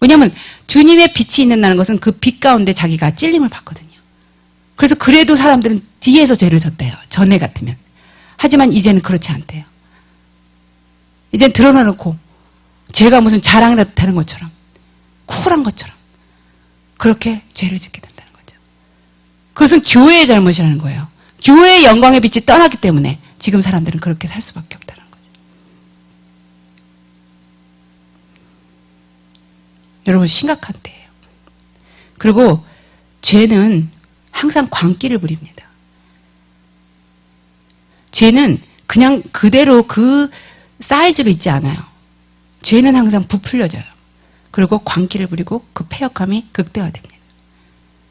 왜냐하면 주님의 빛이 있는다는 것은 그 빛 가운데 자기가 찔림을 받거든요. 그래서 그래도 사람들은 뒤에서 죄를 졌대요. 전에 같으면. 하지만 이제는 그렇지 않대요. 이젠 드러내놓고 죄가 무슨 자랑이라도 되는 것처럼 쿨한 것처럼 그렇게 죄를 짓게 된다는 거죠. 그것은 교회의 잘못이라는 거예요. 교회의 영광의 빛이 떠났기 때문에 지금 사람들은 그렇게 살 수밖에 없다는 거죠. 여러분 심각한 때예요. 그리고 죄는 항상 광기를 부립니다. 죄는 그냥 그대로 그 사이즈로 있지 않아요. 죄는 항상 부풀려져요. 그리고 광기를 부리고 그 패역함이 극대화됩니다.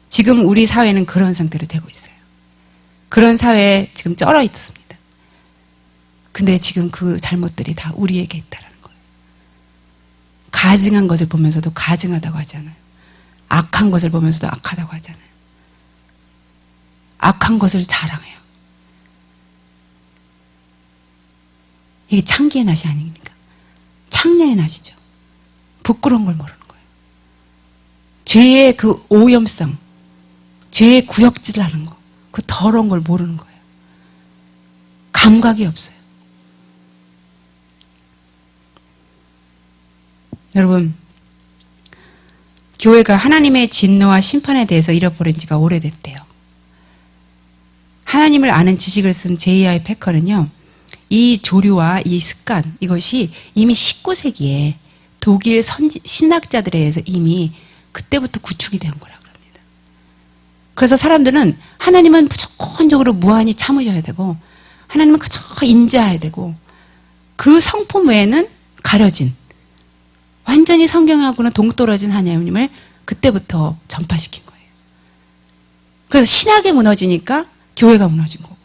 지금 우리 사회는 그런 상태로 되고 있어요. 그런 사회에 지금 쩔어 있습니다. 근데 지금 그 잘못들이 다 우리에게 있다는 거예요. 가증한 것을 보면서도 가증하다고 하지 않아요. 악한 것을 보면서도 악하다고 하지 않아요. 악한 것을 자랑해요. 이게 창기의 낯이 아닙니까? 창녀의 낯이죠. 부끄러운 걸 모르는 거예요. 죄의 그 오염성, 죄의 구역질하는 거, 그 더러운 걸 모르는 거예요. 감각이 없어요. 여러분, 교회가 하나님의 진노와 심판에 대해서 잃어버린 지가 오래됐대요. 하나님을 아는 지식을 쓴 제이아이 패커는요, 이 조류와 이 습관, 이것이 이미 19세기에 독일 신학자들에 의해서 이미 그때부터 구축이 된 거라고 합니다. 그래서 사람들은 하나님은 무조건적으로 무한히 참으셔야 되고 하나님은 그저 인자해야 되고 그 성품 외에는 가려진 완전히 성경하고는 동떨어진 하나님을 그때부터 전파시킨 거예요. 그래서 신학이 무너지니까 교회가 무너진 거고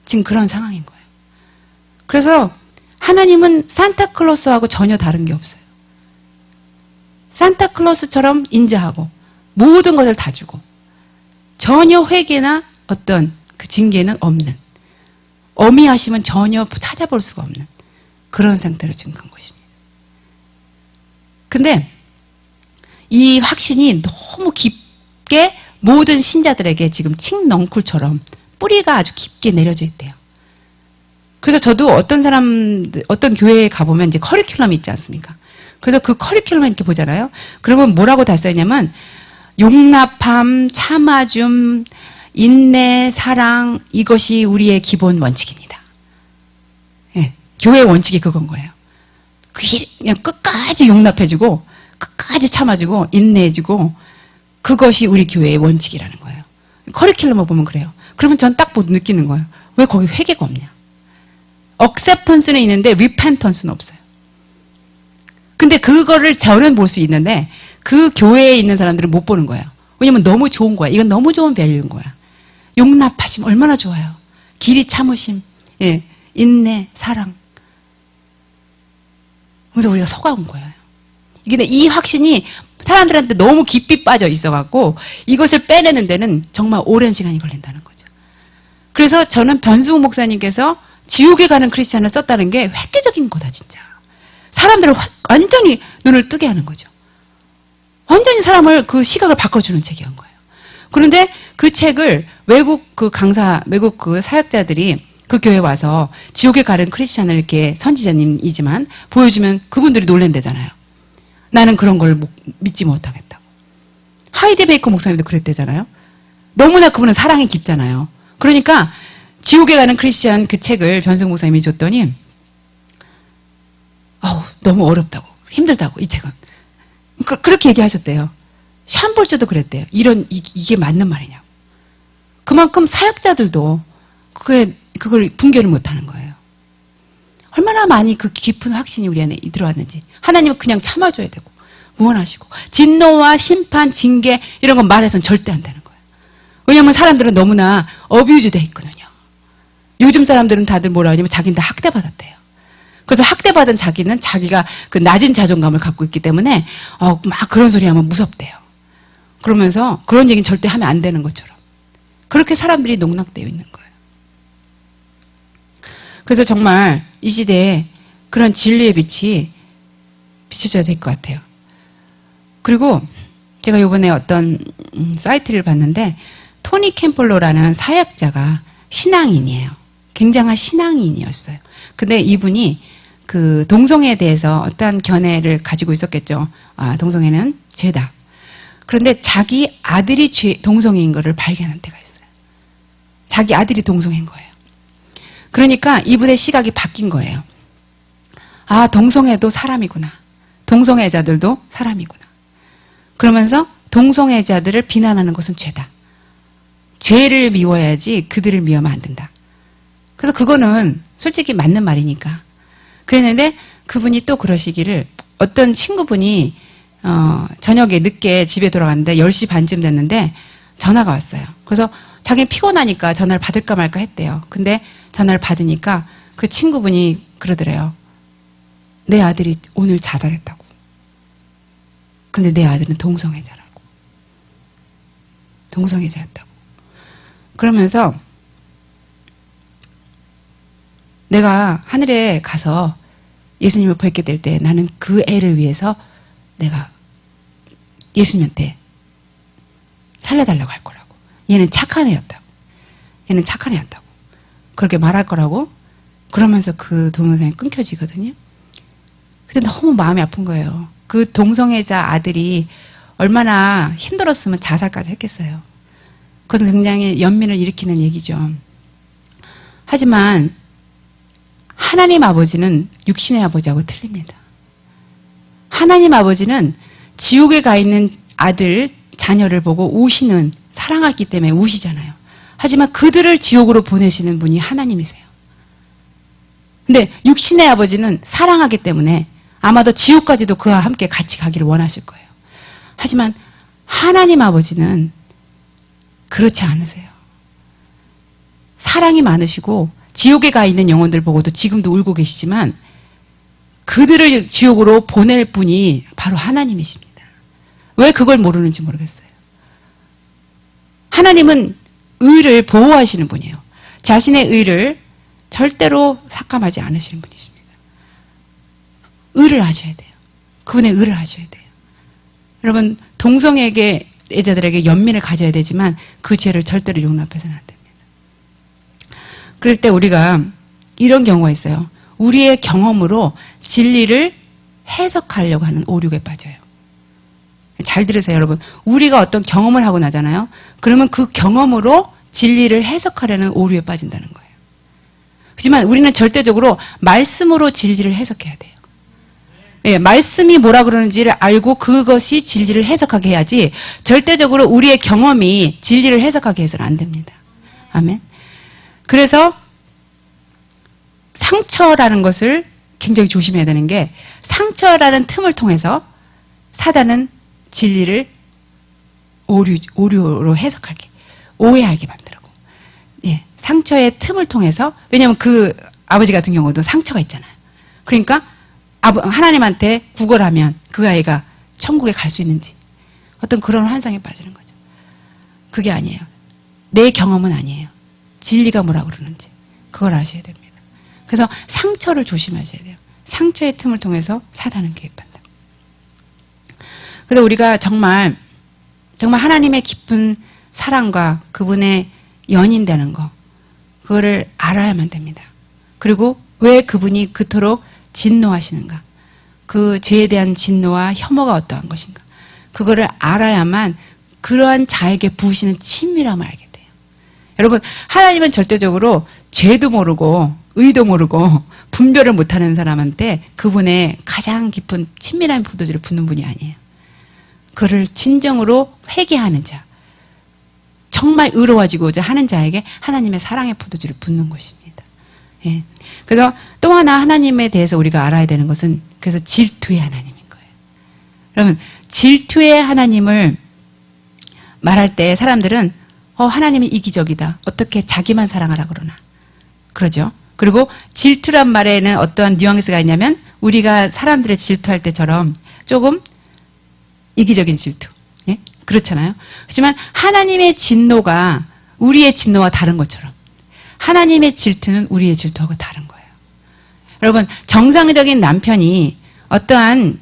지금 그런 상황인 거예요. 그래서 하나님은 산타클로스하고 전혀 다른 게 없어요. 산타클로스처럼 인자하고 모든 것을 다 주고 전혀 회개나 어떤 그 징계는 없는, 어미하심은 전혀 찾아볼 수가 없는 그런 상태로 지금 간 것입니다. 근데 이 확신이 너무 깊게 모든 신자들에게 지금 칡넝쿨처럼 뿌리가 아주 깊게 내려져 있대요. 그래서 저도 어떤 교회에 가보면 이제 커리큘럼이 있지 않습니까? 그래서 그 커리큘럼을 이렇게 보잖아요. 그러면 뭐라고 다 써있냐면, 용납함, 참아줌, 인내, 사랑, 이것이 우리의 기본 원칙입니다. 예, 교회의 원칙이 그건 거예요. 그냥 끝까지 용납해주고, 끝까지 참아주고, 인내해주고, 그것이 우리 교회의 원칙이라는 거예요. 커리큘럼을 보면 그래요. 그러면 전 딱 느끼는 거예요. 왜 거기 회개가 없냐? acceptance는 있는데 repentance는 없어요. 근데 그거를 저는 볼 수 있는데 그 교회에 있는 사람들은 못 보는 거예요. 왜냐면 너무 좋은 거야. 이건 너무 좋은 밸류인 거야. 용납하심 얼마나 좋아요. 길이 참으심, 예, 인내, 사랑. 그래서 우리가 속아온 거예요. 근데 이 확신이 사람들한테 너무 깊이 빠져 있어갖고 이것을 빼내는 데는 정말 오랜 시간이 걸린다는 거죠. 그래서 저는 변수호 목사님께서 지옥에 가는 크리스찬을 썼다는 게 획기적인 거다 진짜. 사람들을 완전히 눈을 뜨게 하는 거죠. 완전히 사람을 그 시각을 바꿔주는 책이었던 거예요. 그런데 그 책을 외국 그 사역자들이 그 교회에 와서 지옥에 가는 크리스찬을 이렇게 선지자님이지만 보여주면 그분들이 놀랜대잖아요. 나는 그런 걸 믿지 못하겠다고. 하이디 베이커 목사님도 그랬대잖아요. 너무나 그분은 사랑이 깊잖아요. 그러니까 지옥에 가는 크리스찬 그 책을 변승 목사님이 줬더니 너무 어렵다고 힘들다고 이 책은 그렇게 얘기하셨대요. 샴볼츠도 그랬대요. 이게 맞는 말이냐고. 그만큼 사역자들도 그걸 분별을 못하는 거예요. 얼마나 많이 그 깊은 확신이 우리 안에 들어왔는지. 하나님은 그냥 참아줘야 되고 무언하시고 진노와 심판, 징계 이런 건 말해서는 절대 안 되는 거예요. 왜냐하면 사람들은 너무나 어뷰즈 돼 있거든요. 요즘 사람들은 다들 뭐라 하냐면 자기는 다 학대받았대요. 그래서 학대받은 자기는 자기가 그 낮은 자존감을 갖고 있기 때문에 막 그런 소리 하면 무섭대요. 그러면서 그런 얘기는 절대 하면 안 되는 것처럼 그렇게 사람들이 농락되어 있는 거예요. 그래서 정말 이 시대에 그런 진리의 빛이 비춰져야 될 것 같아요. 그리고 제가 이번에 어떤 사이트를 봤는데 토니 캠폴로라는 사역자가 신앙인이에요. 굉장한 신앙인이었어요. 근데 이분이 그 동성애에 대해서 어떠한 견해를 가지고 있었겠죠. 아, 동성애는 죄다. 그런데 자기 아들이 동성애인 거를 발견한 때가 있어요. 자기 아들이 동성애인 거예요. 그러니까 이분의 시각이 바뀐 거예요. 아, 동성애도 사람이구나. 동성애자들도 사람이구나. 그러면서 동성애자들을 비난하는 것은 죄다. 죄를 미워야지 그들을 미워하면 안 된다. 그래서 그거는 솔직히 맞는 말이니까. 그랬는데 그분이 또 그러시기를 어떤 친구분이 저녁에 늦게 집에 돌아갔는데 10시 반쯤 됐는데 전화가 왔어요. 그래서 자기는 피곤하니까 전화를 받을까 말까 했대요. 근데 전화를 받으니까 그 친구분이 그러더래요. 내 아들이 오늘 자살했다고. 근데 내 아들은 동성애자라고. 동성애자였다고. 그러면서 내가 하늘에 가서 예수님을 뵙게 될 때 나는 그 애를 위해서 내가 예수님한테 살려달라고 할 거라고. 얘는 착한 애였다고. 얘는 착한 애였다고. 그렇게 말할 거라고. 그러면서 그 동영상이 끊겨지거든요. 근데 너무 마음이 아픈 거예요. 그 동성애자 아들이 얼마나 힘들었으면 자살까지 했겠어요. 그것은 굉장히 연민을 일으키는 얘기죠. 하지만 하나님 아버지는 육신의 아버지하고 틀립니다. 하나님 아버지는 지옥에 가 있는 아들, 자녀를 보고 우시는, 사랑하기 때문에 우시잖아요. 하지만 그들을 지옥으로 보내시는 분이 하나님이세요. 근데 육신의 아버지는 사랑하기 때문에 아마도 지옥까지도 그와 함께 같이 가기를 원하실 거예요. 하지만 하나님 아버지는 그렇지 않으세요. 사랑이 많으시고 지옥에 가 있는 영혼들 보고도 지금도 울고 계시지만 그들을 지옥으로 보낼 분이 바로 하나님이십니다. 왜 그걸 모르는지 모르겠어요. 하나님은 의를 보호하시는 분이에요. 자신의 의를 절대로 삭감하지 않으시는 분이십니다. 의를 하셔야 돼요. 그분의 의를 하셔야 돼요. 여러분, 동성애자들에게 연민을 가져야 되지만 그 죄를 절대로 용납해서는 안 됩니다. 그럴 때 우리가 이런 경우가 있어요. 우리의 경험으로 진리를 해석하려고 하는 오류에 빠져요. 잘 들으세요, 여러분. 우리가 어떤 경험을 하고 나잖아요. 그러면 그 경험으로 진리를 해석하려는 오류에 빠진다는 거예요. 하지만 우리는 절대적으로 말씀으로 진리를 해석해야 돼요. 예, 말씀이 뭐라 그러는지를 알고 그것이 진리를 해석하게 해야지 절대적으로 우리의 경험이 진리를 해석하게 해서는 안 됩니다. 아멘. 그래서 상처라는 것을 굉장히 조심해야 되는 게 상처라는 틈을 통해서 사단은 진리를 오류로 해석하게, 오해하게 만들고, 예, 상처의 틈을 통해서, 왜냐하면 그 아버지 같은 경우도 상처가 있잖아요. 그러니까 하나님한테 구걸하면 그 아이가 천국에 갈 수 있는지 어떤 그런 환상에 빠지는 거죠. 그게 아니에요. 내 경험은 아니에요. 진리가 뭐라고 그러는지 그걸 아셔야 됩니다. 그래서 상처를 조심하셔야 돼요. 상처의 틈을 통해서 사단은 개입한다. 그래서 우리가 정말 하나님의 깊은 사랑과 그분의 연인되는 거, 그거를 알아야만 됩니다. 그리고 왜 그분이 그토록 진노하시는가, 그 죄에 대한 진노와 혐오가 어떠한 것인가, 그거를 알아야만 그러한 자에게 부으시는 친밀함을 알게 돼요. 여러분, 하나님은 절대적으로 죄도 모르고 의도 모르고 분별을 못하는 사람한테 그분의 가장 깊은 친밀한 포도주를 붓는 분이 아니에요. 그를 진정으로 회개하는 자, 정말 의로워지고자 하는 자에게 하나님의 사랑의 포도주를 붓는 것입니다. 예. 그래서 또 하나 하나님에 대해서 우리가 알아야 되는 것은 그래서 질투의 하나님인 거예요. 여러분, 질투의 하나님을 말할 때 사람들은 하나님이 이기적이다. 어떻게 자기만 사랑하라 그러나. 그러죠. 그리고 질투란 말에는 어떠한 뉘앙스가 있냐면 우리가 사람들을 질투할 때처럼 조금 이기적인 질투. 예? 그렇잖아요. 하지만 하나님의 진노가 우리의 진노와 다른 것처럼 하나님의 질투는 우리의 질투하고 다른 거예요. 여러분, 정상적인 남편이 어떠한